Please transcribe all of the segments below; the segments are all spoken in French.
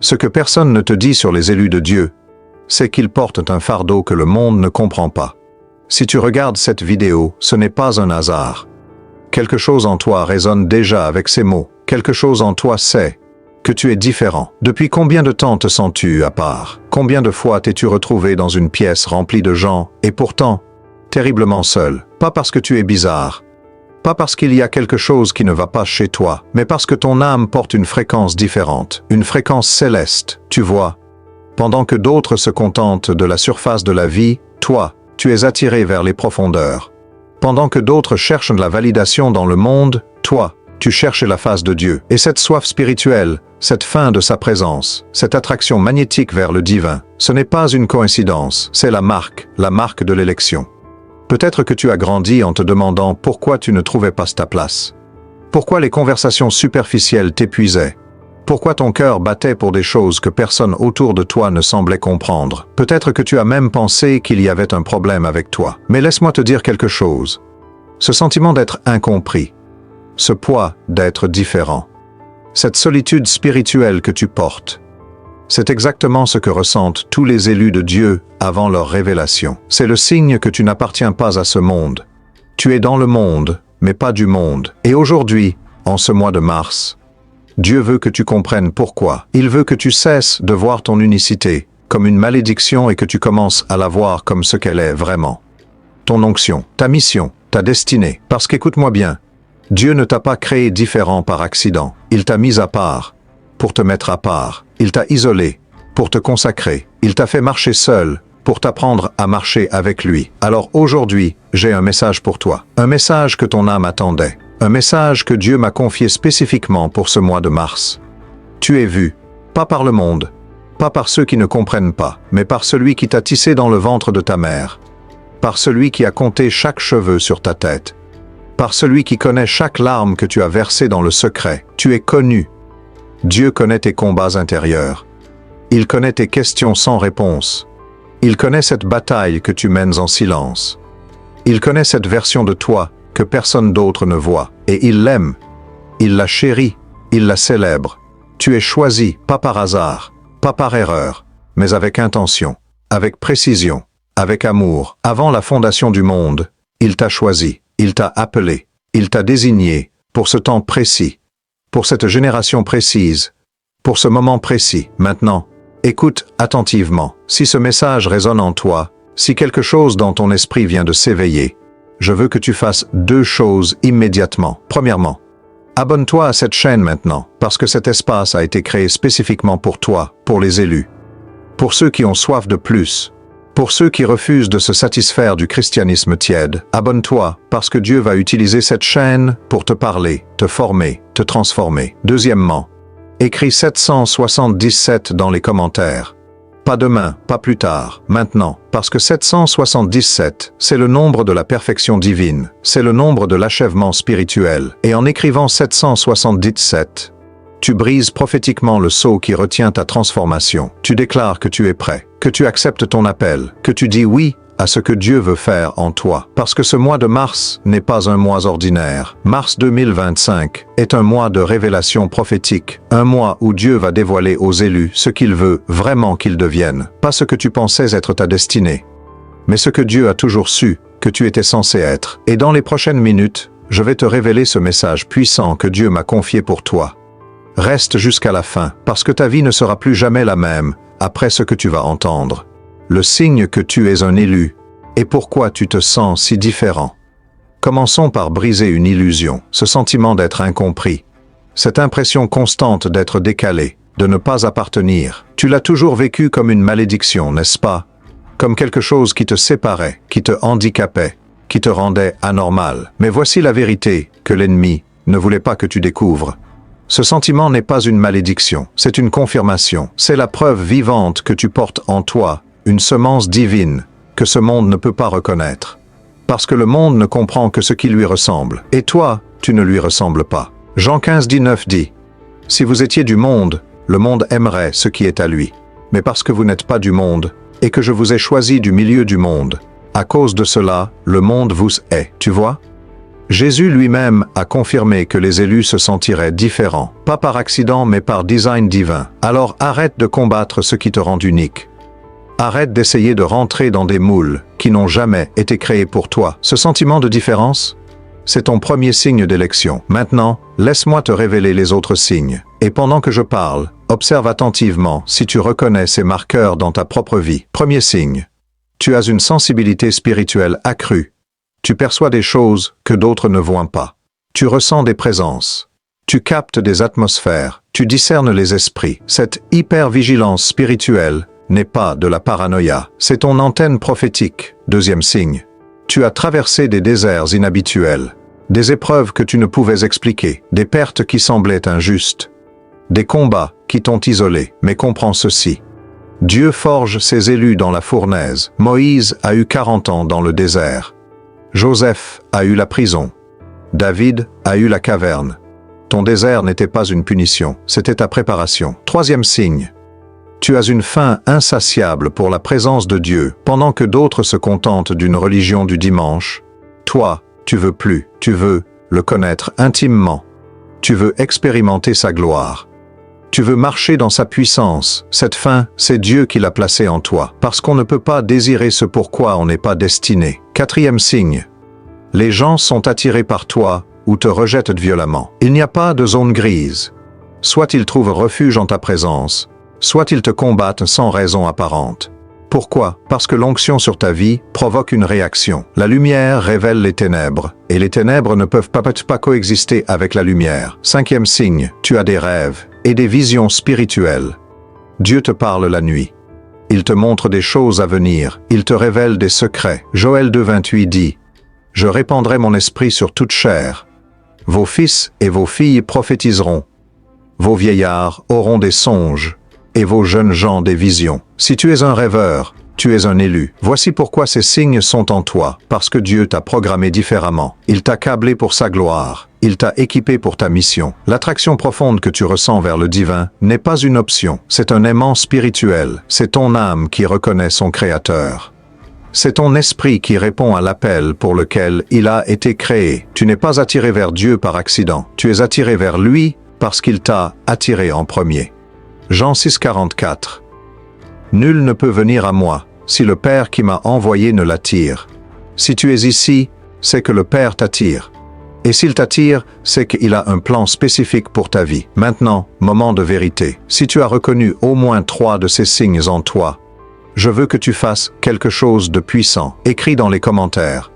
Ce que personne ne te dit sur les élus de Dieu, c'est qu'ils portent un fardeau que le monde ne comprend pas. Si tu regardes cette vidéo, ce n'est pas un hasard. Quelque chose en toi résonne déjà avec ces mots. Quelque chose en toi sait que tu es différent. Depuis combien de temps te sens-tu à part? Combien de fois t'es-tu retrouvé dans une pièce remplie de gens, et pourtant, terriblement seul? Pas parce que tu es bizarre, pas parce qu'il y a quelque chose qui ne va pas chez toi, mais parce que ton âme porte une fréquence différente, une fréquence céleste, tu vois. Pendant que d'autres se contentent de la surface de la vie, toi, tu es attiré vers les profondeurs. Pendant que d'autres cherchent la validation dans le monde, toi, tu cherches la face de Dieu. Et cette soif spirituelle, cette faim de sa présence, cette attraction magnétique vers le divin, ce n'est pas une coïncidence, c'est la marque de l'élection. Peut-être que tu as grandi en te demandant pourquoi tu ne trouvais pas ta place. Pourquoi les conversations superficielles t'épuisaient. Pourquoi ton cœur battait pour des choses que personne autour de toi ne semblait comprendre. Peut-être que tu as même pensé qu'il y avait un problème avec toi. Mais laisse-moi te dire quelque chose. Ce sentiment d'être incompris, ce poids d'être différent, cette solitude spirituelle que tu portes, c'est exactement ce que ressentent tous les élus de Dieu avant leur révélation. C'est le signe que tu n'appartiens pas à ce monde. Tu es dans le monde, mais pas du monde. Et aujourd'hui, en ce mois de mars, Dieu veut que tu comprennes pourquoi. Il veut que tu cesses de voir ton unicité comme une malédiction et que tu commences à la voir comme ce qu'elle est vraiment. Ton onction, ta mission, ta destinée. Parce qu'écoute-moi bien, Dieu ne t'a pas créé différent par accident. Il t'a mis à part pour te mettre à part. Il t'a isolé pour te consacrer. Il t'a fait marcher seul pour t'apprendre à marcher avec lui. Alors aujourd'hui, j'ai un message pour toi. Un message que ton âme attendait. Un message que Dieu m'a confié spécifiquement pour ce mois de mars. Tu es vu, pas par le monde, pas par ceux qui ne comprennent pas, mais par celui qui t'a tissé dans le ventre de ta mère, par celui qui a compté chaque cheveu sur ta tête, par celui qui connaît chaque larme que tu as versée dans le secret. Tu es connu. Dieu connaît tes combats intérieurs. Il connaît tes questions sans réponse. Il connaît cette bataille que tu mènes en silence. Il connaît cette version de toi que personne d'autre ne voit. Et il l'aime. Il la chérit. Il la célèbre. Tu es choisi, pas par hasard, pas par erreur, mais avec intention, avec précision, avec amour. Avant la fondation du monde, il t'a choisi. Il t'a appelé, il t'a désigné pour ce temps précis, pour cette génération précise, pour ce moment précis. Maintenant, écoute attentivement. Si ce message résonne en toi, si quelque chose dans ton esprit vient de s'éveiller, je veux que tu fasses deux choses immédiatement. Premièrement, abonne-toi à cette chaîne maintenant, parce que cet espace a été créé spécifiquement pour toi, pour les élus, pour ceux qui ont soif de plus. Pour ceux qui refusent de se satisfaire du christianisme tiède, abonne-toi parce que Dieu va utiliser cette chaîne pour te parler, te former, te transformer. Deuxièmement, écris 777 dans les commentaires. Pas demain, pas plus tard, maintenant, parce que 777, c'est le nombre de la perfection divine, c'est le nombre de l'achèvement spirituel. Et en écrivant 777, tu brises prophétiquement le sceau qui retient ta transformation. Tu déclares que tu es prêt, que tu acceptes ton appel, que tu dis oui à ce que Dieu veut faire en toi. Parce que ce mois de mars n'est pas un mois ordinaire. Mars 2025 est un mois de révélation prophétique, un mois où Dieu va dévoiler aux élus ce qu'il veut vraiment qu'ils deviennent. Pas ce que tu pensais être ta destinée, mais ce que Dieu a toujours su que tu étais censé être. Et dans les prochaines minutes, je vais te révéler ce message puissant que Dieu m'a confié pour toi. Reste jusqu'à la fin, parce que ta vie ne sera plus jamais la même après ce que tu vas entendre. Le signe que tu es un élu, et pourquoi tu te sens si différent. Commençons par briser une illusion, ce sentiment d'être incompris, cette impression constante d'être décalé, de ne pas appartenir. Tu l'as toujours vécu comme une malédiction, n'est-ce pas? Comme quelque chose qui te séparait, qui te handicapait, qui te rendait anormal. Mais voici la vérité que l'ennemi ne voulait pas que tu découvres. Ce sentiment n'est pas une malédiction, c'est une confirmation. C'est la preuve vivante que tu portes en toi, une semence divine que ce monde ne peut pas reconnaître. Parce que le monde ne comprend que ce qui lui ressemble. Et toi, tu ne lui ressembles pas. Jean 15:19 dit « Si vous étiez du monde, le monde aimerait ce qui est à lui. Mais parce que vous n'êtes pas du monde, et que je vous ai choisi du milieu du monde, à cause de cela, le monde vous hait. » Tu vois? Jésus lui-même a confirmé que les élus se sentiraient différents, pas par accident mais par design divin. Alors arrête de combattre ce qui te rend unique. Arrête d'essayer de rentrer dans des moules qui n'ont jamais été créés pour toi. Ce sentiment de différence, c'est ton premier signe d'élection. Maintenant, laisse-moi te révéler les autres signes. Et pendant que je parle, observe attentivement si tu reconnais ces marqueurs dans ta propre vie. Premier signe. Tu as une sensibilité spirituelle accrue. Tu perçois des choses que d'autres ne voient pas. Tu ressens des présences. Tu captes des atmosphères. Tu discernes les esprits. Cette hypervigilance spirituelle n'est pas de la paranoïa. C'est ton antenne prophétique. Deuxième signe. Tu as traversé des déserts inhabituels. Des épreuves que tu ne pouvais expliquer. Des pertes qui semblaient injustes. Des combats qui t'ont isolé. Mais comprends ceci. Dieu forge ses élus dans la fournaise. Moïse a eu 40 ans dans le désert. Joseph a eu la prison. David a eu la caverne. Ton désert n'était pas une punition, c'était ta préparation. Troisième signe. Tu as une faim insatiable pour la présence de Dieu, pendant que d'autres se contentent d'une religion du dimanche. Toi, tu veux plus, tu veux le connaître intimement. Tu veux expérimenter sa gloire. Tu veux marcher dans sa puissance. Cette faim, c'est Dieu qui l'a placée en toi, parce qu'on ne peut pas désirer ce pourquoi on n'est pas destiné. Quatrième signe. Les gens sont attirés par toi ou te rejettent violemment. Il n'y a pas de zone grise. Soit ils trouvent refuge en ta présence, soit ils te combattent sans raison apparente. Pourquoi? Parce que l'onction sur ta vie provoque une réaction. La lumière révèle les ténèbres, et les ténèbres ne peuvent pas coexister avec la lumière. Cinquième signe, tu as des rêves et des visions spirituelles. Dieu te parle la nuit. Il te montre des choses à venir, il te révèle des secrets. Joël 2,28 dit « Je répandrai mon esprit sur toute chair. Vos fils et vos filles prophétiseront. Vos vieillards auront des songes, et vos jeunes gens des visions. » Si tu es un rêveur, tu es un élu. Voici pourquoi ces signes sont en toi, parce que Dieu t'a programmé différemment. Il t'a câblé pour sa gloire. Il t'a équipé pour ta mission. L'attraction profonde que tu ressens vers le divin n'est pas une option, c'est un aimant spirituel. C'est ton âme qui reconnaît son Créateur. C'est ton esprit qui répond à l'appel pour lequel il a été créé. Tu n'es pas attiré vers Dieu par accident. Tu es attiré vers lui parce qu'il t'a attiré en premier. Jean 6,44. Nul ne peut venir à moi si le Père qui m'a envoyé ne l'attire. Si tu es ici, c'est que le Père t'attire. Et s'il t'attire, c'est qu'il a un plan spécifique pour ta vie. Maintenant, moment de vérité. Si tu as reconnu au moins 3 de ces signes en toi, je veux que tu fasses quelque chose de puissant. Écris dans les commentaires.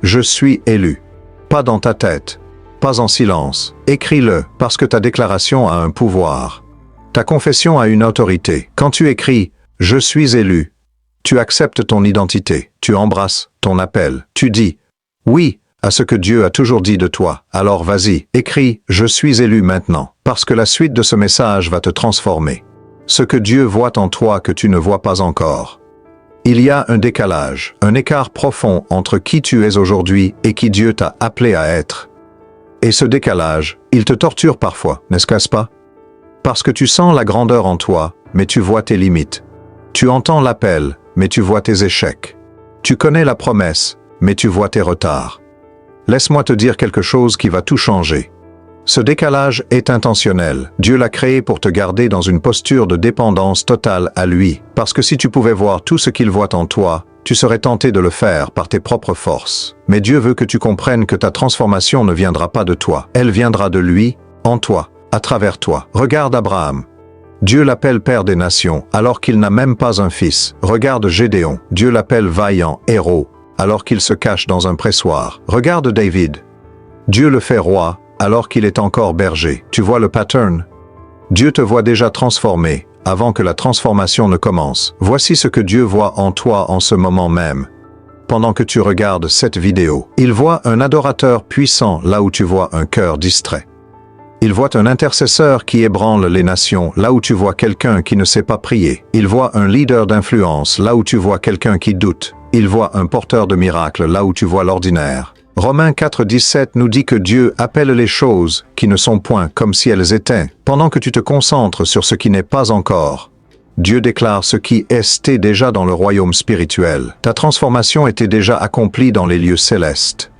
Je suis élu. Pas dans ta tête, pas en silence. Écris-le parce que ta déclaration a un pouvoir. Ta confession a une autorité. Quand tu écris « Je suis élu », tu acceptes ton identité, tu embrasses ton appel, tu dis « Oui » à ce que Dieu a toujours dit de toi. Alors vas-y, écris « Je suis élu maintenant » parce que la suite de ce message va te transformer. Ce que Dieu voit en toi que tu ne vois pas encore. Il y a un décalage, un écart profond entre qui tu es aujourd'hui et qui Dieu t'a appelé à être. Et ce décalage, il te torture parfois, n'est-ce pas? Parce que tu sens la grandeur en toi, mais tu vois tes limites. Tu entends l'appel, mais tu vois tes échecs. Tu connais la promesse, mais tu vois tes retards. Laisse-moi te dire quelque chose qui va tout changer. Ce décalage est intentionnel. Dieu l'a créé pour te garder dans une posture de dépendance totale à lui. Parce que si tu pouvais voir tout ce qu'il voit en toi, tu serais tenté de le faire par tes propres forces. Mais Dieu veut que tu comprennes que ta transformation ne viendra pas de toi. Elle viendra de lui, en toi, à travers toi. Regarde Abraham. Dieu l'appelle père des nations, alors qu'il n'a même pas un fils. Regarde Gédéon. Dieu l'appelle vaillant, héros, alors qu'il se cache dans un pressoir. Regarde David. Dieu le fait roi, alors qu'il est encore berger. Tu vois le pattern? Dieu te voit déjà transformé, avant que la transformation ne commence. Voici ce que Dieu voit en toi en ce moment même. Pendant que tu regardes cette vidéo, il voit un adorateur puissant là où tu vois un cœur distrait. Il voit un intercesseur qui ébranle les nations là où tu vois quelqu'un qui ne sait pas prier. Il voit un leader d'influence là où tu vois quelqu'un qui doute. Il voit un porteur de miracles là où tu vois l'ordinaire. Romains 4,17 nous dit que Dieu appelle les choses qui ne sont point comme si elles étaient. Pendant que tu te concentres sur ce qui n'est pas encore, Dieu déclare ce qui est déjà dans le royaume spirituel. Ta transformation était déjà accomplie dans les lieux célestes.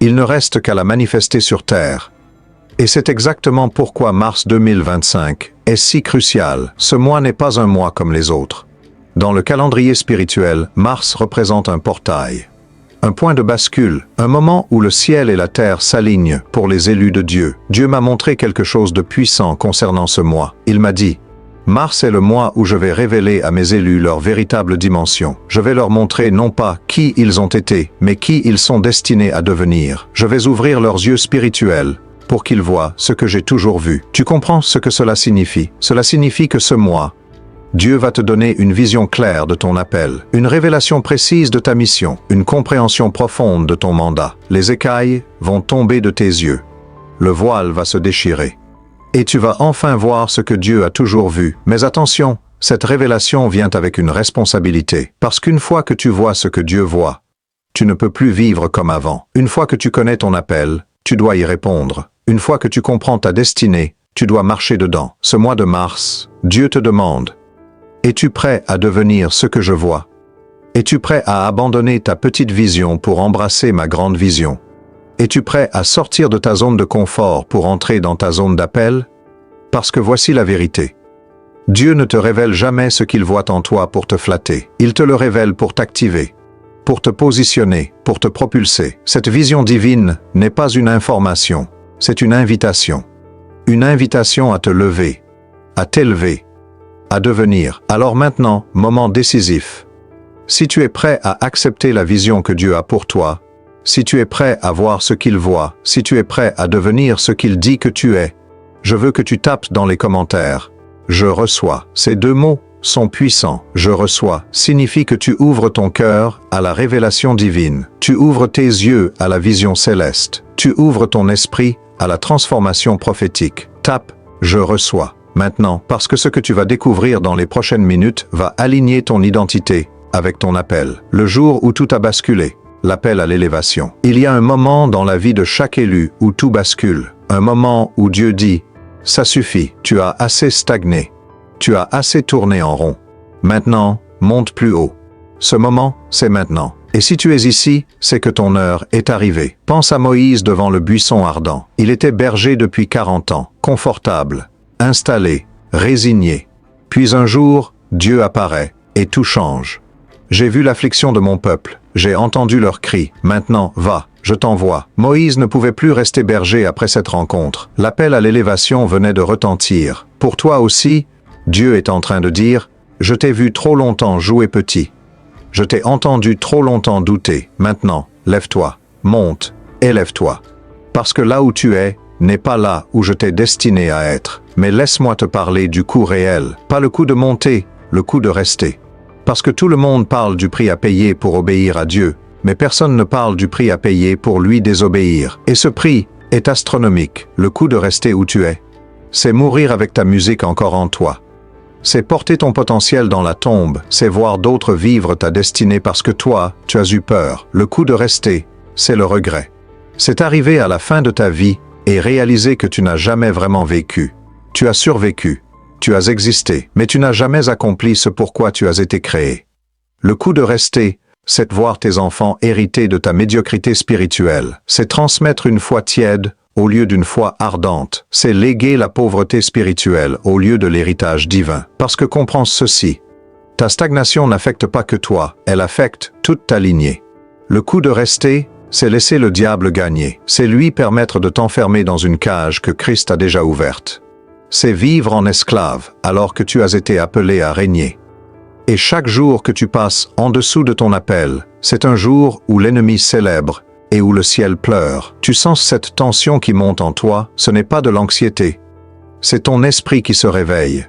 Il ne reste qu'à la manifester sur Terre. Et c'est exactement pourquoi mars 2025 est si crucial. Ce mois n'est pas un mois comme les autres. Dans le calendrier spirituel, Mars représente un portail. Un point de bascule, un moment où le ciel et la terre s'alignent pour les élus de Dieu. Dieu m'a montré quelque chose de puissant concernant ce mois. Il m'a dit, Mars est le mois où je vais révéler à mes élus leur véritable dimension. Je vais leur montrer non pas qui ils ont été, mais qui ils sont destinés à devenir. Je vais ouvrir leurs yeux spirituels pour qu'ils voient ce que j'ai toujours vu. Tu comprends ce que cela signifie? Cela signifie que ce mois, Dieu va te donner une vision claire de ton appel, une révélation précise de ta mission, une compréhension profonde de ton mandat. Les écailles vont tomber de tes yeux. Le voile va se déchirer. Et tu vas enfin voir ce que Dieu a toujours vu. Mais attention, cette révélation vient avec une responsabilité. Parce qu'une fois que tu vois ce que Dieu voit, tu ne peux plus vivre comme avant. Une fois que tu connais ton appel, tu dois y répondre. Une fois que tu comprends ta destinée, tu dois marcher dedans. Ce mois de mars, Dieu te demande, es-tu prêt à devenir ce que je vois? Es-tu prêt à abandonner ta petite vision pour embrasser ma grande vision? Es-tu prêt à sortir de ta zone de confort pour entrer dans ta zone d'appel? Parce que voici la vérité. Dieu ne te révèle jamais ce qu'il voit en toi pour te flatter. Il te le révèle pour t'activer, pour te positionner, pour te propulser. Cette vision divine n'est pas une information, c'est une invitation. Une invitation à te lever, à t'élever, à devenir. Alors maintenant, moment décisif. Si tu es prêt à accepter la vision que Dieu a pour toi, si tu es prêt à voir ce qu'il voit, si tu es prêt à devenir ce qu'il dit que tu es, je veux que tu tapes dans les commentaires. Je reçois. Ces deux mots sont puissants. Je reçois signifie que tu ouvres ton cœur à la révélation divine. Tu ouvres tes yeux à la vision céleste. Tu ouvres ton esprit à la transformation prophétique. Tape, je reçois. Maintenant, parce que ce que tu vas découvrir dans les prochaines minutes va aligner ton identité avec ton appel. Le jour où tout a basculé, l'appel à l'élévation. Il y a un moment dans la vie de chaque élu où tout bascule. Un moment où Dieu dit, ça suffit, tu as assez stagné. Tu as assez tourné en rond. Maintenant, monte plus haut. Ce moment, c'est maintenant. Et si tu es ici, c'est que ton heure est arrivée. Pense à Moïse devant le buisson ardent. Il était berger depuis 40 ans, confortable, installé, résigné. Puis un jour, Dieu apparaît, et tout change. J'ai vu l'affliction de mon peuple, j'ai entendu leurs cris. Maintenant, va, je t'envoie. Moïse ne pouvait plus rester berger après cette rencontre. L'appel à l'élévation venait de retentir. Pour toi aussi, Dieu est en train de dire, je t'ai vu trop longtemps jouer petit. Je t'ai entendu trop longtemps douter. Maintenant, lève-toi, monte, élève-toi. Parce que là où tu es, n'est pas là où je t'ai destiné à être. Mais laisse-moi te parler du coup réel. Pas le coup de monter, le coup de rester. Parce que tout le monde parle du prix à payer pour obéir à Dieu, mais personne ne parle du prix à payer pour lui désobéir. Et ce prix est astronomique. Le coup de rester où tu es, c'est mourir avec ta musique encore en toi. C'est porter ton potentiel dans la tombe, c'est voir d'autres vivre ta destinée parce que toi, tu as eu peur. Le coup de rester, c'est le regret. C'est arriver à la fin de ta vie et réaliser que tu n'as jamais vraiment vécu. Tu as survécu. Tu as existé, mais tu n'as jamais accompli ce pourquoi tu as été créé. Le coup de rester, c'est voir tes enfants hériter de ta médiocrité spirituelle. C'est transmettre une foi tiède au lieu d'une foi ardente. C'est léguer la pauvreté spirituelle au lieu de l'héritage divin. Parce que comprends ceci, ta stagnation n'affecte pas que toi, elle affecte toute ta lignée. Le coup de rester, c'est laisser le diable gagner. C'est lui permettre de t'enfermer dans une cage que Christ a déjà ouverte. C'est vivre en esclave alors que tu as été appelé à régner. Et chaque jour que tu passes en dessous de ton appel, c'est un jour où l'ennemi célèbre et où le ciel pleure. Tu sens cette tension qui monte en toi, ce n'est pas de l'anxiété. C'est ton esprit qui se réveille.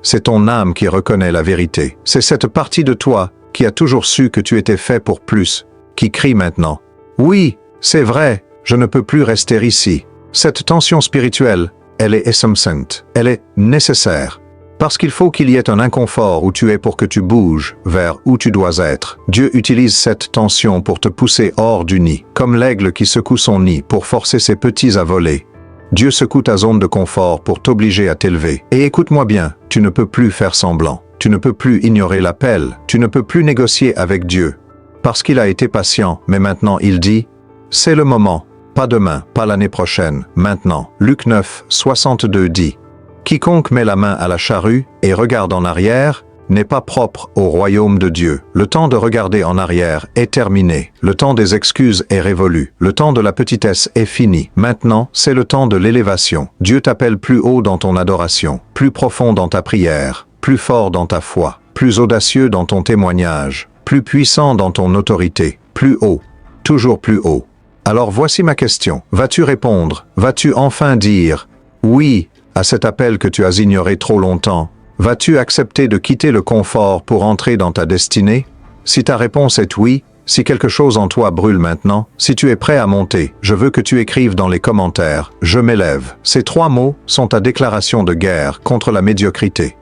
C'est ton âme qui reconnaît la vérité. C'est cette partie de toi qui a toujours su que tu étais fait pour plus, qui crie maintenant. Oui, c'est vrai, je ne peux plus rester ici. Cette tension spirituelle, elle est essentielle, elle est nécessaire. Parce qu'il faut qu'il y ait un inconfort où tu es pour que tu bouges vers où tu dois être. Dieu utilise cette tension pour te pousser hors du nid, comme l'aigle qui secoue son nid pour forcer ses petits à voler. Dieu secoue ta zone de confort pour t'obliger à t'élever. Et écoute-moi bien, tu ne peux plus faire semblant. Tu ne peux plus ignorer l'appel. Tu ne peux plus négocier avec Dieu. Parce qu'il a été patient, mais maintenant il dit, c'est le moment, Pas demain, pas l'année prochaine, maintenant. Luc 9, 62 dit « Quiconque met la main à la charrue et regarde en arrière n'est pas propre au royaume de Dieu. Le temps de regarder en arrière est terminé. Le temps des excuses est révolu. Le temps de la petitesse est fini. Maintenant, c'est le temps de l'élévation. Dieu t'appelle plus haut dans ton adoration, plus profond dans ta prière, plus fort dans ta foi, plus audacieux dans ton témoignage, plus puissant dans ton autorité, plus haut, toujours plus haut. Alors voici ma question. Vas-tu répondre? Vas-tu enfin dire « Oui » à cet appel que tu as ignoré trop longtemps? Vas-tu accepter de quitter le confort pour entrer dans ta destinée? Si ta réponse est oui, si quelque chose en toi brûle maintenant, si tu es prêt à monter, je veux que tu écrives dans les commentaires « Je m'élève ». Ces 3 mots sont ta déclaration de guerre contre la médiocrité,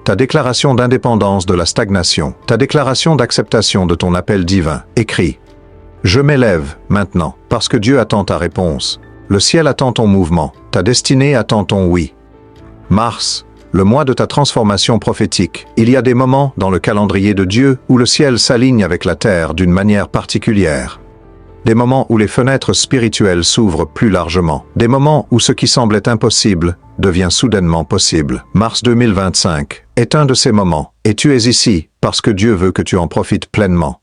ta déclaration d'indépendance de la stagnation, ta déclaration d'acceptation de ton appel divin. Écris « Je m'élève maintenant, parce que Dieu attend ta réponse. Le ciel attend ton mouvement, ta destinée attend ton oui. » Mars, le mois de ta transformation prophétique. Il y a des moments dans le calendrier de Dieu où le ciel s'aligne avec la terre d'une manière particulière. Des moments où les fenêtres spirituelles s'ouvrent plus largement. Des moments où ce qui semblait impossible devient soudainement possible. Mars 2025 est un de ces moments, et tu es ici parce que Dieu veut que tu en profites pleinement.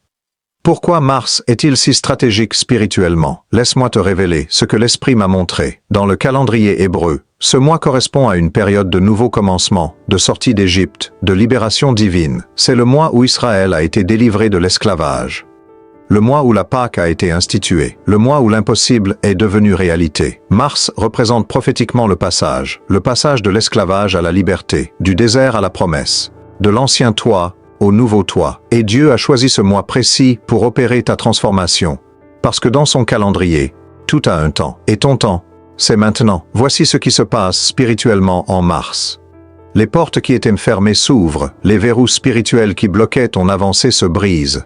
Pourquoi Mars est-il si stratégique spirituellement? Laisse-moi te révéler ce que l'Esprit m'a montré. Dans le calendrier hébreu, ce mois correspond à une période de nouveau commencement, de sortie d'Égypte, de libération divine. C'est le mois où Israël a été délivré de l'esclavage. Le mois où la Pâque a été instituée. Le mois où l'impossible est devenu réalité. Mars représente prophétiquement le passage de l'esclavage à la liberté, du désert à la promesse, de l'ancien toi au nouveau toi. Et Dieu a choisi ce mois précis pour opérer ta transformation. Parce que dans son calendrier, tout a un temps. Et ton temps, c'est maintenant. Voici ce qui se passe spirituellement en mars. Les portes qui étaient fermées s'ouvrent, les verrous spirituels qui bloquaient ton avancée se brisent.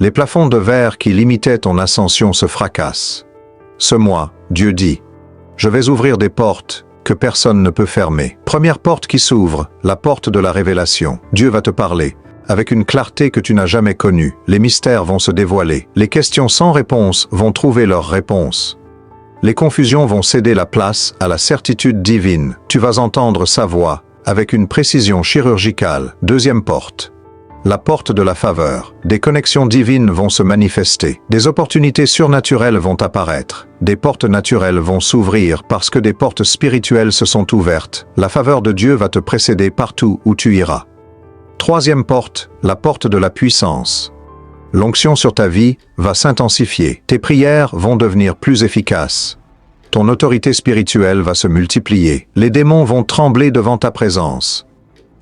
Les plafonds de verre qui limitaient ton ascension se fracassent. Ce mois, Dieu dit, « Je vais ouvrir des portes que personne ne peut fermer. » Première porte qui s'ouvre, la porte de la révélation. Dieu va te parler avec une clarté que tu n'as jamais connue. Les mystères vont se dévoiler. Les questions sans réponse vont trouver leur réponse. Les confusions vont céder la place à la certitude divine. Tu vas entendre sa voix avec une précision chirurgicale. Deuxième porte. La porte de la faveur. Des connexions divines vont se manifester. Des opportunités surnaturelles vont apparaître. Des portes naturelles vont s'ouvrir parce que des portes spirituelles se sont ouvertes. La faveur de Dieu va te précéder partout où tu iras. Troisième porte, la porte de la puissance. L'onction sur ta vie va s'intensifier. Tes prières vont devenir plus efficaces. Ton autorité spirituelle va se multiplier. Les démons vont trembler devant ta présence.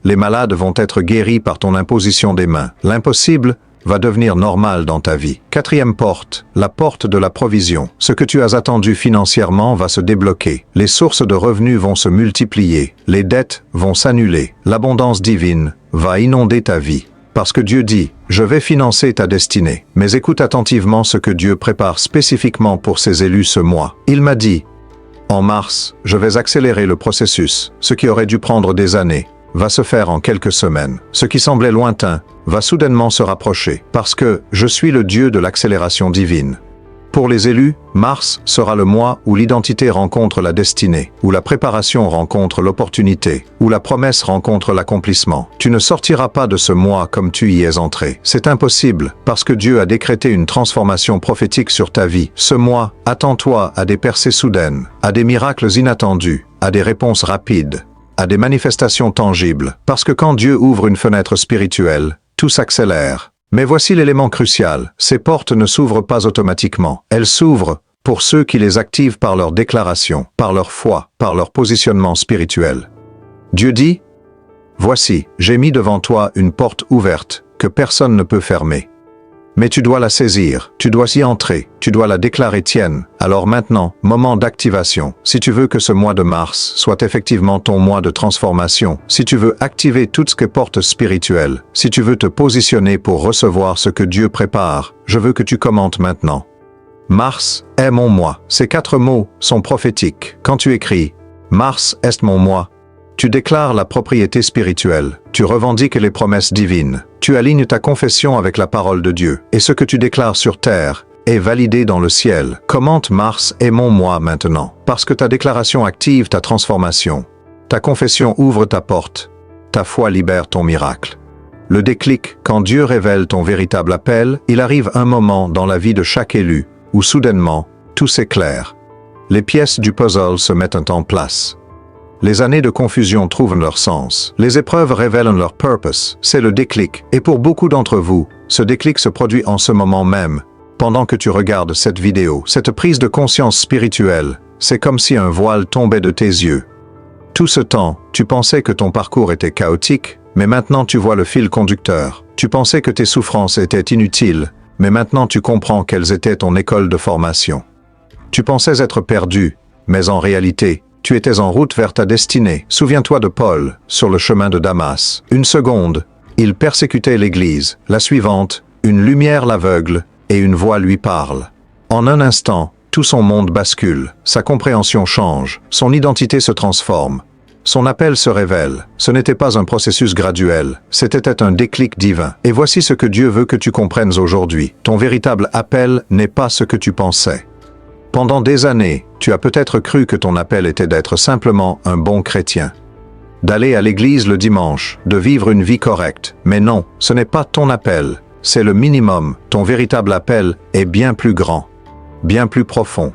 Les malades vont être guéris par ton imposition des mains. L'impossible va devenir normal dans ta vie. Quatrième porte, la porte de la provision. Ce que tu as attendu financièrement va se débloquer. Les sources de revenus vont se multiplier. Les dettes vont s'annuler. L'abondance divine va inonder ta vie. Parce que Dieu dit, je vais financer ta destinée. Mais écoute attentivement ce que Dieu prépare spécifiquement pour ses élus ce mois. Il m'a dit, en mars, je vais accélérer le processus. Ce qui aurait dû prendre des années va se faire en quelques semaines. Ce qui semblait lointain va soudainement se rapprocher, parce que je suis le Dieu de l'accélération divine. Pour les élus, mars sera le mois où l'identité rencontre la destinée, où la préparation rencontre l'opportunité, où la promesse rencontre l'accomplissement. Tu ne sortiras pas de ce mois comme tu y es entré. C'est impossible, parce que Dieu a décrété une transformation prophétique sur ta vie. Ce mois, attends-toi à des percées soudaines, à des miracles inattendus, à des réponses rapides, à des manifestations tangibles, parce que quand Dieu ouvre une fenêtre spirituelle, tout s'accélère. Mais voici l'élément crucial, ces portes ne s'ouvrent pas automatiquement. Elles s'ouvrent pour ceux qui les activent par leur déclaration, par leur foi, par leur positionnement spirituel. Dieu dit, « Voici, j'ai mis devant toi une porte ouverte que personne ne peut fermer. Mais tu dois la saisir, tu dois y entrer, tu dois la déclarer tienne. Alors maintenant, moment d'activation. Si tu veux que ce mois de mars soit effectivement ton mois de transformation, si tu veux activer tout ce que porte spirituel, si tu veux te positionner pour recevoir ce que Dieu prépare, je veux que tu commentes maintenant. Mars est mon mois. Ces 4 mots sont prophétiques. Quand tu écris « Mars est mon mois », tu déclares la propriété spirituelle, tu revendiques les promesses divines, tu alignes ta confession avec la parole de Dieu, et ce que tu déclares sur terre est validée dans le ciel. Commente Mars, aimons-moi maintenant. Parce que ta déclaration active ta transformation. Ta confession ouvre ta porte. Ta foi libère ton miracle. Le déclic, quand Dieu révèle ton véritable appel, il arrive un moment dans la vie de chaque élu, où soudainement, tout s'éclaire. Les pièces du puzzle se mettent en place. Les années de confusion trouvent leur sens. Les épreuves révèlent leur purpose. C'est le déclic. Et pour beaucoup d'entre vous, ce déclic se produit en ce moment même, pendant que tu regardes cette vidéo. Cette prise de conscience spirituelle, c'est comme si un voile tombait de tes yeux. Tout ce temps, tu pensais que ton parcours était chaotique, mais maintenant tu vois le fil conducteur. Tu pensais que tes souffrances étaient inutiles, mais maintenant tu comprends qu'elles étaient ton école de formation. Tu pensais être perdu, mais en réalité, tu étais en route vers ta destinée. Souviens-toi de Paul, sur le chemin de Damas. Une seconde, il persécutait l'Église. La suivante, une lumière l'aveugle, et une voix lui parle. En un instant, tout son monde bascule, sa compréhension change, son identité se transforme. Son appel se révèle. Ce n'était pas un processus graduel, c'était un déclic divin. Et voici ce que Dieu veut que tu comprennes aujourd'hui. Ton véritable appel n'est pas ce que tu pensais. Pendant des années, tu as peut-être cru que ton appel était d'être simplement un bon chrétien. D'aller à l'église le dimanche, de vivre une vie correcte. Mais non, ce n'est pas ton appel. C'est le minimum. Ton véritable appel est bien plus grand, bien plus profond,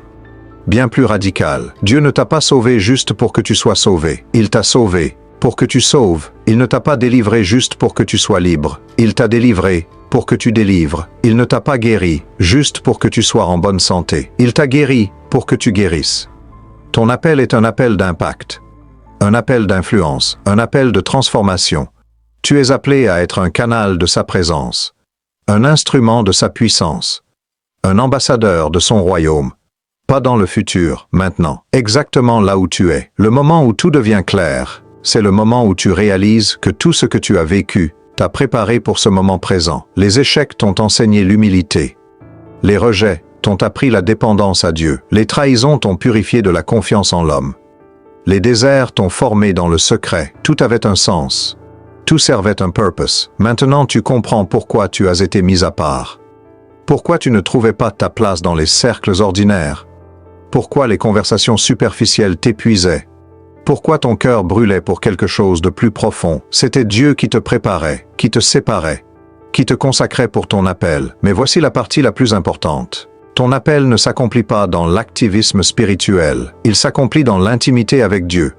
bien plus radical. Dieu ne t'a pas sauvé juste pour que tu sois sauvé. Il t'a sauvé pour que tu sauves. Il ne t'a pas délivré juste pour que tu sois libre. Il t'a délivré pour que tu délivres. Il ne t'a pas guéri juste pour que tu sois en bonne santé. Il t'a guéri pour que tu guérisses. Ton appel est un appel d'impact, un appel d'influence, un appel de transformation. Tu es appelé à être un canal de sa présence, un instrument de sa puissance, un ambassadeur de son royaume. Pas dans le futur, maintenant, exactement là où tu es. Le moment où tout devient clair, c'est le moment où tu réalises que tout ce que tu as vécu t'a préparé pour ce moment présent. Les échecs t'ont enseigné l'humilité. Les rejets t'ont appris la dépendance à Dieu. Les trahisons t'ont purifié de la confiance en l'homme. Les déserts t'ont formé dans le secret. Tout avait un sens. Tout servait un purpose. Maintenant tu comprends pourquoi tu as été mis à part. Pourquoi tu ne trouvais pas ta place dans les cercles ordinaires. Pourquoi les conversations superficielles t'épuisaient. Pourquoi ton cœur brûlait pour quelque chose de plus profond. C'était Dieu qui te préparait, qui te séparait, qui te consacrait pour ton appel. Mais voici la partie la plus importante. Ton appel ne s'accomplit pas dans l'activisme spirituel, il s'accomplit dans l'intimité avec Dieu.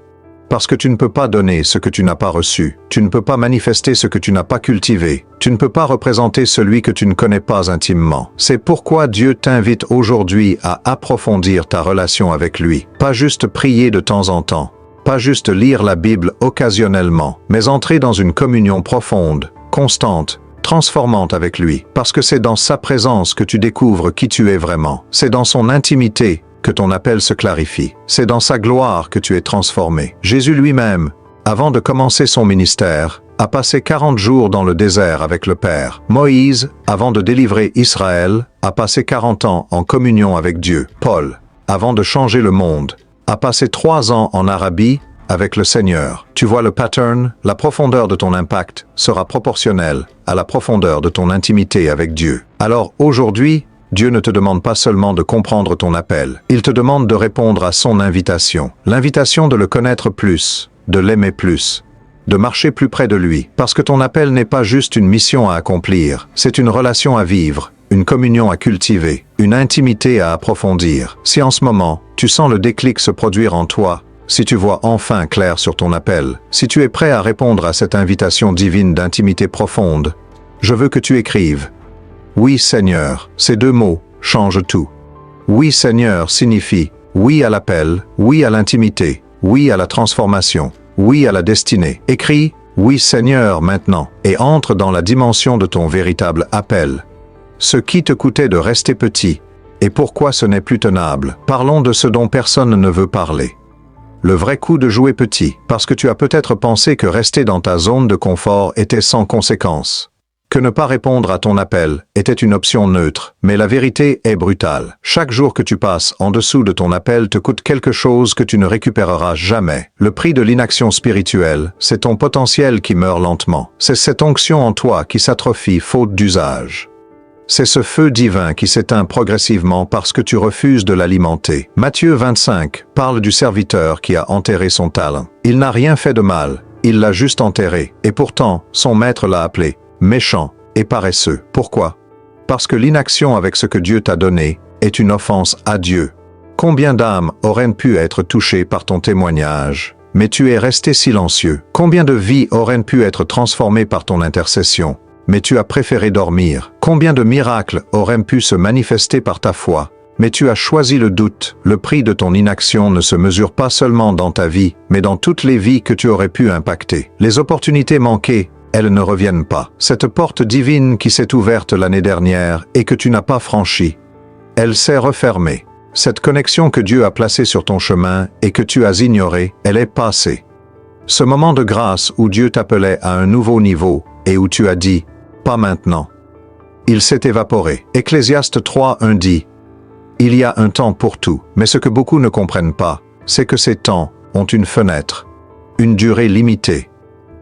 Parce que tu ne peux pas donner ce que tu n'as pas reçu, tu ne peux pas manifester ce que tu n'as pas cultivé, tu ne peux pas représenter celui que tu ne connais pas intimement. C'est pourquoi Dieu t'invite aujourd'hui à approfondir ta relation avec lui. Pas juste prier de temps en temps, pas juste lire la Bible occasionnellement, mais entrer dans une communion profonde, constante, transformante avec lui. Parce que c'est dans sa présence que tu découvres qui tu es vraiment. C'est dans son intimité que ton appel se clarifie. C'est dans sa gloire que tu es transformé. Jésus lui-même, avant de commencer son ministère, a passé 40 jours dans le désert avec le Père. Moïse, avant de délivrer Israël, a passé 40 ans en communion avec Dieu. Paul, avant de changer le monde, a passé 3 ans en Arabie avec le Seigneur. Tu vois le pattern, la profondeur de ton impact sera proportionnelle à la profondeur de ton intimité avec Dieu. Alors aujourd'hui, Dieu ne te demande pas seulement de comprendre ton appel, il te demande de répondre à son invitation. L'invitation de le connaître plus, de l'aimer plus, de marcher plus près de lui. Parce que ton appel n'est pas juste une mission à accomplir, c'est une relation à vivre, une communion à cultiver, une intimité à approfondir. Si en ce moment, tu sens le déclic se produire en toi, si tu vois enfin clair sur ton appel, si tu es prêt à répondre à cette invitation divine d'intimité profonde, je veux que tu écrives « Oui Seigneur », ces 2 mots changent tout. « Oui Seigneur » signifie « oui à l'appel, oui à l'intimité, oui à la transformation, oui à la destinée ». Écris « Oui Seigneur » maintenant et entre dans la dimension de ton véritable appel. Ce qui te coûtait de rester petit et pourquoi ce n'est plus tenable. Parlons de ce dont personne ne veut parler. Le vrai coup de jouer petit, parce que tu as peut-être pensé que rester dans ta zone de confort était sans conséquence. Que ne pas répondre à ton appel était une option neutre, mais la vérité est brutale. Chaque jour que tu passes en dessous de ton appel te coûte quelque chose que tu ne récupéreras jamais. Le prix de l'inaction spirituelle, c'est ton potentiel qui meurt lentement. C'est cette onction en toi qui s'atrophie faute d'usage. C'est ce feu divin qui s'éteint progressivement parce que tu refuses de l'alimenter. Matthieu 25 parle du serviteur qui a enterré son talent. Il n'a rien fait de mal, il l'a juste enterré, et pourtant, son maître l'a appelé méchant et paresseux. Pourquoi? Parce que l'inaction avec ce que Dieu t'a donné est une offense à Dieu. Combien d'âmes auraient pu être touchées par ton témoignage, mais tu es resté silencieux? Combien de vies auraient pu être transformées par ton intercession, mais tu as préféré dormir? Combien de miracles auraient pu se manifester par ta foi, mais tu as choisi le doute? Le prix de ton inaction ne se mesure pas seulement dans ta vie, mais dans toutes les vies que tu aurais pu impacter. Les opportunités manquées, elles ne reviennent pas. Cette porte divine qui s'est ouverte l'année dernière et que tu n'as pas franchie, elle s'est refermée. Cette connexion que Dieu a placée sur ton chemin et que tu as ignorée, elle est passée. Ce moment de grâce où Dieu t'appelait à un nouveau niveau et où tu as dit « pas maintenant », il s'est évaporé. Ecclésiaste 3:1 dit « Il y a un temps pour tout, mais ce que beaucoup ne comprennent pas, c'est que ces temps ont une fenêtre, une durée limitée,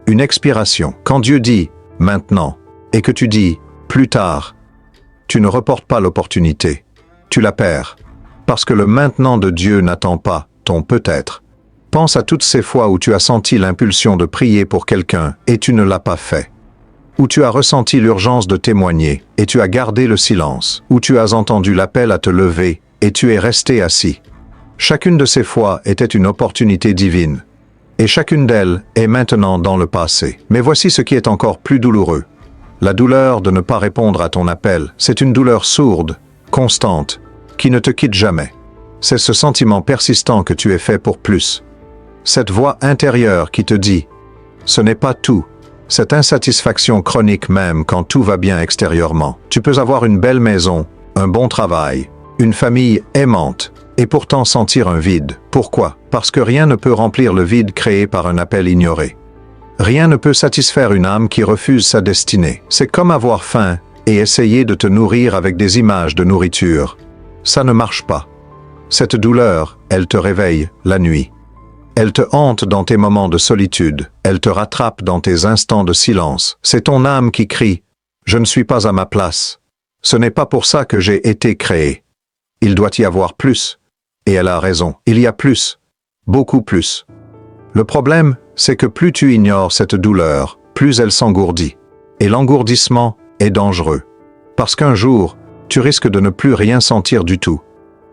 une expiration. Quand Dieu dit « maintenant » et que tu dis « plus tard », tu ne reportes pas l'opportunité, tu la perds. Parce que le maintenant de Dieu n'attend pas ton peut-être. Pense à toutes ces fois où tu as senti l'impulsion de prier pour quelqu'un et tu ne l'as pas fait. Où tu as ressenti l'urgence de témoigner et tu as gardé le silence. Où tu as entendu l'appel à te lever et tu es resté assis. Chacune de ces fois était une opportunité divine. Et chacune d'elles est maintenant dans le passé. Mais voici ce qui est encore plus douloureux. La douleur de ne pas répondre à ton appel, c'est une douleur sourde, constante, qui ne te quitte jamais. C'est ce sentiment persistant que tu es fait pour plus. Cette voix intérieure qui te dit « ce n'est pas tout ». Cette insatisfaction chronique même quand tout va bien extérieurement. Tu peux avoir une belle maison, un bon travail, une famille aimante, et pourtant sentir un vide. Pourquoi? Parce que rien ne peut remplir le vide créé par un appel ignoré. Rien ne peut satisfaire une âme qui refuse sa destinée. C'est comme avoir faim et essayer de te nourrir avec des images de nourriture. Ça ne marche pas. Cette douleur, elle te réveille la nuit. Elle te hante dans tes moments de solitude. Elle te rattrape dans tes instants de silence. C'est ton âme qui crie « Je ne suis pas à ma place. Ce n'est pas pour ça que j'ai été créé. Il doit y avoir plus. » Et elle a raison. Il y a plus. Beaucoup plus. Le problème, c'est que plus tu ignores cette douleur, plus elle s'engourdit. Et l'engourdissement est dangereux. Parce qu'un jour, tu risques de ne plus rien sentir du tout.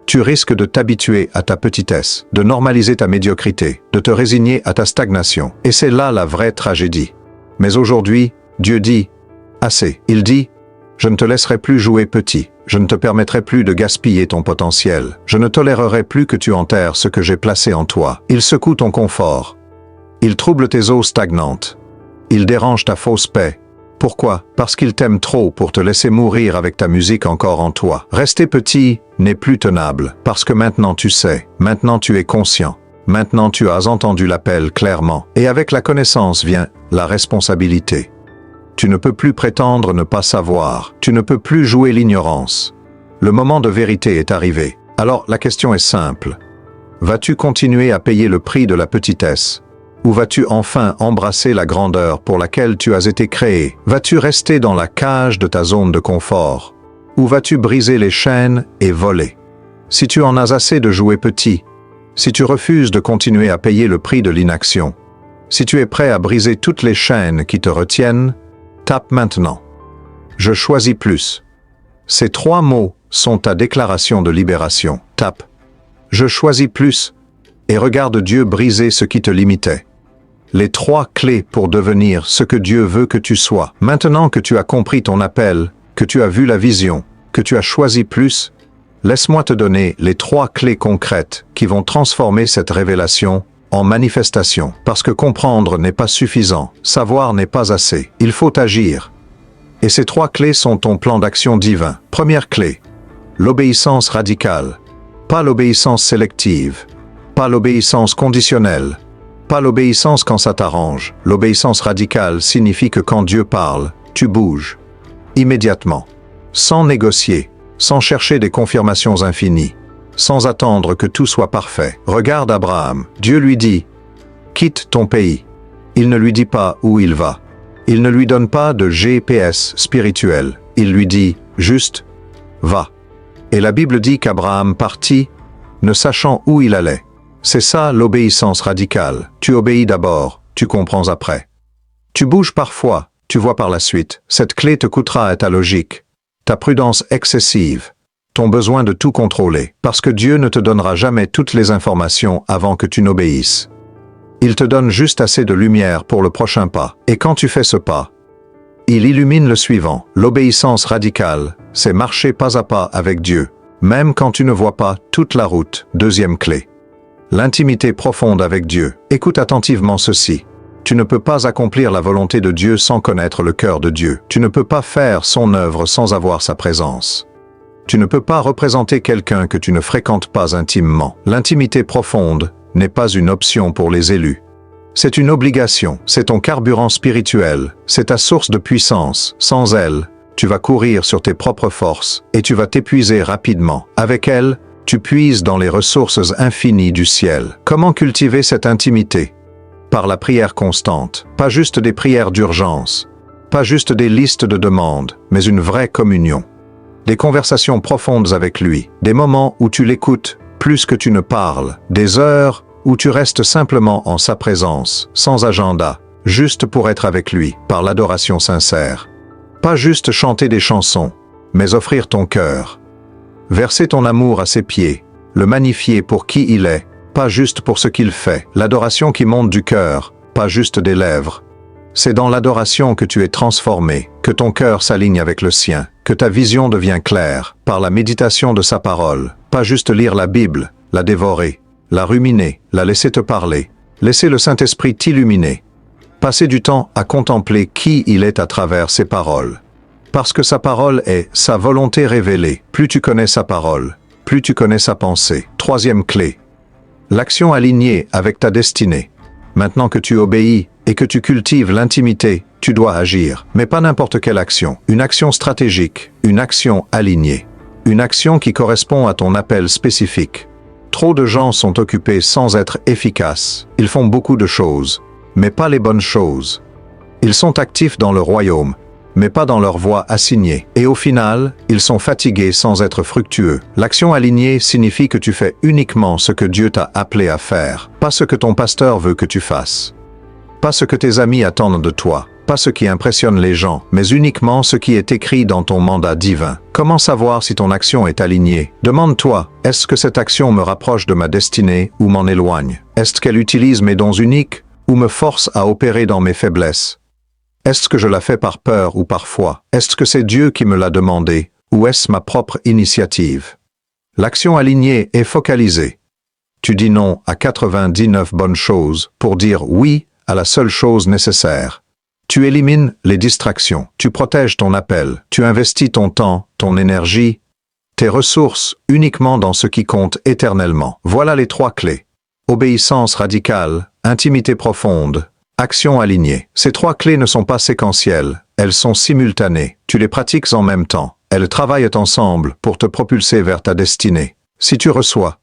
Tu risques de t'habituer à ta petitesse, de normaliser ta médiocrité, de te résigner à ta stagnation. Et c'est là la vraie tragédie. Mais aujourd'hui, Dieu dit « assez ». Il dit « je ne te laisserai plus jouer petit, je ne te permettrai plus de gaspiller ton potentiel, je ne tolérerai plus que tu enterres ce que j'ai placé en toi. » Il secoue ton confort. Il trouble tes eaux stagnantes. Il dérange ta fausse paix. Pourquoi? Parce qu'il t'aime trop pour te laisser mourir avec ta musique encore en toi. Rester petit n'est plus tenable, parce que maintenant tu sais, maintenant tu es conscient, maintenant tu as entendu l'appel clairement, et avec la connaissance vient la responsabilité. Tu ne peux plus prétendre ne pas savoir, tu ne peux plus jouer l'ignorance. Le moment de vérité est arrivé. Alors la question est simple. Vas-tu continuer à payer le prix de la petitesse? Ou vas-tu enfin embrasser la grandeur pour laquelle tu as été créé? Vas-tu rester dans la cage de ta zone de confort? Ou vas-tu briser les chaînes et voler? Si tu en as assez de jouer petit, si tu refuses de continuer à payer le prix de l'inaction, si tu es prêt à briser toutes les chaînes qui te retiennent, tape maintenant. Je choisis plus. Ces 3 mots sont ta déclaration de libération. Tape. Je choisis plus et regarde Dieu briser ce qui te limitait. Les 3 clés pour devenir ce que Dieu veut que tu sois. Maintenant que tu as compris ton appel, que tu as vu la vision, que tu as choisi plus, laisse-moi te donner les 3 clés concrètes qui vont transformer cette révélation en manifestation. Parce que comprendre n'est pas suffisant, savoir n'est pas assez, il faut agir. Et ces 3 clés sont ton plan d'action divin. Première clé, l'obéissance radicale. Pas l'obéissance sélective, pas l'obéissance conditionnelle, pas l'obéissance quand ça t'arrange. L'obéissance radicale signifie que quand Dieu parle, tu bouges. Immédiatement. Sans négocier, sans chercher des confirmations infinies, sans attendre que tout soit parfait. Regarde Abraham. Dieu lui dit « Quitte ton pays ». Il ne lui dit pas où il va. Il ne lui donne pas de GPS spirituel. il lui dit juste « Va ». Et la Bible dit qu'Abraham partit, ne sachant où il allait. C'est ça l'obéissance radicale. Tu obéis d'abord, tu comprends après. Tu bouges parfois, tu vois par la suite. Cette clé te coûtera à ta logique, ta prudence excessive, ton besoin de tout contrôler, parce que Dieu ne te donnera jamais toutes les informations avant que tu n'obéisses. Il te donne juste assez de lumière pour le prochain pas. Et quand tu fais ce pas, il illumine le suivant. L'obéissance radicale, c'est marcher pas à pas avec Dieu, même quand tu ne vois pas toute la route. Deuxième clé. L'intimité profonde avec Dieu. Écoute attentivement ceci. Tu ne peux pas accomplir la volonté de Dieu sans connaître le cœur de Dieu. Tu ne peux pas faire son œuvre sans avoir sa présence. Tu ne peux pas représenter quelqu'un que tu ne fréquentes pas intimement. L'intimité profonde n'est pas une option pour les élus. C'est une obligation, c'est ton carburant spirituel, c'est ta source de puissance. Sans elle, tu vas courir sur tes propres forces et tu vas t'épuiser rapidement. Avec elle, tu puises dans les ressources infinies du ciel. Comment cultiver cette intimité? Par la prière constante, pas juste des prières d'urgence, pas juste des listes de demandes, mais une vraie communion. Des conversations profondes avec lui, des moments où tu l'écoutes plus que tu ne parles, des heures où tu restes simplement en sa présence, sans agenda, juste pour être avec lui, par l'adoration sincère. Pas juste chanter des chansons, mais offrir ton cœur. Verser ton amour à ses pieds, le magnifier pour qui il est, pas juste pour ce qu'il fait. L'adoration qui monte du cœur, pas juste des lèvres. C'est dans l'adoration que tu es transformé, que ton cœur s'aligne avec le sien, que ta vision devient claire, par la méditation de sa parole. Pas juste lire la Bible, la dévorer, la ruminer, la laisser te parler. Laisser le Saint-Esprit t'illuminer. Passer du temps à contempler qui il est à travers ses paroles. Parce que sa parole est sa volonté révélée. Plus tu connais sa parole, plus tu connais sa pensée. Troisième clé. L'action alignée avec ta destinée. Maintenant que tu obéis et que tu cultives l'intimité, tu dois agir. Mais pas n'importe quelle action. Une action stratégique, une action alignée. Une action qui correspond à ton appel spécifique. Trop de gens sont occupés sans être efficaces. Ils font beaucoup de choses, mais pas les bonnes choses. Ils sont actifs dans le royaume, mais pas dans leur voie assignée. Et au final, ils sont fatigués sans être fructueux. L'action alignée signifie que tu fais uniquement ce que Dieu t'a appelé à faire, pas ce que ton pasteur veut que tu fasses. Pas ce que tes amis attendent de toi, pas ce qui impressionne les gens, mais uniquement ce qui est écrit dans ton mandat divin. Comment savoir si ton action est alignée? Demande-toi, est-ce que cette action me rapproche de ma destinée ou m'en éloigne? Est-ce qu'elle utilise mes dons uniques ou me force à opérer dans mes faiblesses? Est-ce que je la fais par peur ou par foi? Est-ce que c'est Dieu qui me l'a demandé ou est-ce ma propre initiative? L'action alignée est focalisée. Tu dis non à 99 bonnes choses pour dire oui à la seule chose nécessaire. Tu élimines les distractions, tu protèges ton appel, tu investis ton temps, ton énergie, tes ressources uniquement dans ce qui compte éternellement. Voilà les 3 clés. Obéissance radicale, intimité profonde, action alignée. Ces 3 clés ne sont pas séquentielles, elles sont simultanées. Tu les pratiques en même temps. Elles travaillent ensemble pour te propulser vers ta destinée. Si tu reçois